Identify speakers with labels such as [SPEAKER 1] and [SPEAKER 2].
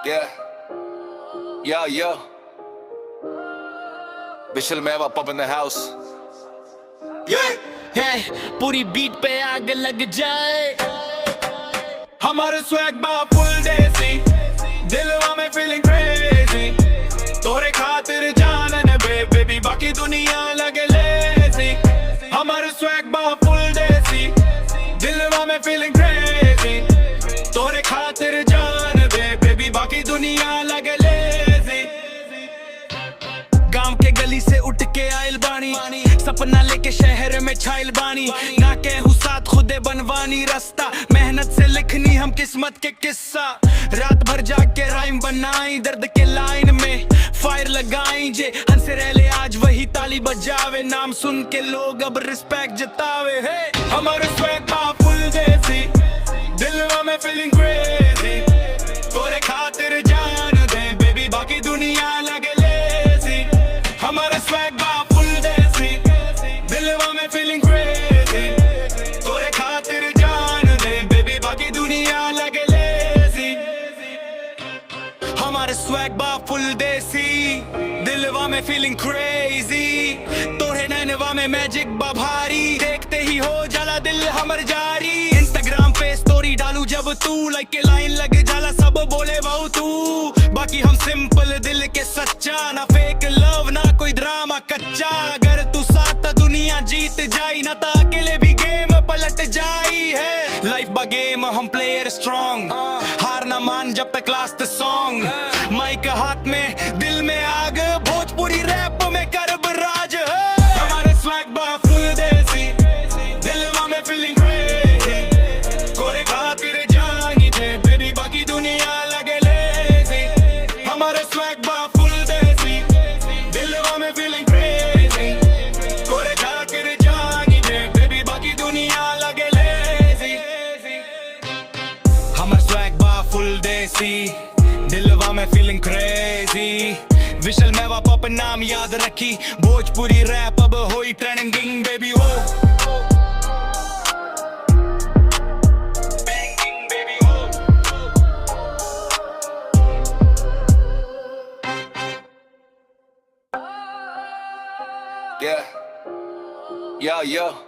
[SPEAKER 1] Yeah. Yo, yo. Vishal Meva up in the house.
[SPEAKER 2] Yeah. पूरी beat पे आग लग जाए,
[SPEAKER 1] हमारे स्वैग बा फुल देसी, दिलवा में फीलिंग क्रेजी, तोरे खातिर जानन बेबी बाकी दुनिया लगे लेजी। हमारे स्वैग बा फुल देसी, दिलवा में फीलिंग क्रेजी, तोरे खातिर जान बेबी बाकी दुनिया लगे लेजी।
[SPEAKER 2] गांव के गली से उठ के आयल बानी, सपना लेके शहर में छाइल बानी, ना कहूँ साथ खुदे बनवानी रास्ता, मेहनत से लिखनी हम किस्मत के किस्सा, रात भर जाग के राइम बनाई, दर्द के लाइन में फायर लगाई, जे हंसे रहले आज वही ताली बजावे, नाम सुन के लोग अब रिस्पेक्ट जतावे।
[SPEAKER 1] हमारे स्वैग बा फुल देसी, दिलवा में फीलिंग क्रेजी, तोरे खातिर जान दे बेबी बाकी दुनिया लगे लेजी। हमारे स्वैग बा फुल देसी, दिलवा में फीलिंग क्रेजी, तोरे खातिर जान दे बेबी बाकी दुनिया लगे लेजी।
[SPEAKER 2] हमारे स्वैग बा फुल देसी, दिलवा में फीलिंग क्रेजी, तोरे नैनवा में मैजिक बा भारी, देखते ही हो जाला दिल हमर जारी। इंस्टाग्राम पे स्टोरी डालू जब तू, लाइक के लाइन लग जाला सब बोले बहु तू, बाकी हम सिंपल दिल के सच्चा, ना फेक लव ना कोई ड्रामा कच्चा, अगर तू साथ दुनिया जीत जाई, ना ता अकेले भी गेम पलट जाई है। लाइफ बा गेम हम प्लेयर स्ट्रॉन्ग, हार ना मान जब तक लास्ट सॉन्ग, माइक हाथ में दिल में आग, भोजपुरी रैप में करब राज।
[SPEAKER 1] हमारे स्वैग बा फुल देसी, दिलवा में फीलिंग क्रेजी, तोरे खातिर जानी दे बेबी बाकी दुनिया लगे लेजी। हमारे स्वैग बा फुल देसी, दिलवा में फीलिंग क्रेजी, तोरे खातिर जानी दे बेबी बाकी दुनिया लगे लेजी।
[SPEAKER 2] हमर स्वैग बा फुल देसी, दिलवा में फीलिंग क्रेजी, विशल मेवा पॉप नाम याद रखी, भोजपुरी रैप अब होई ट्रेंडिंग बेबी हो।
[SPEAKER 1] Yeah. Yo, yo.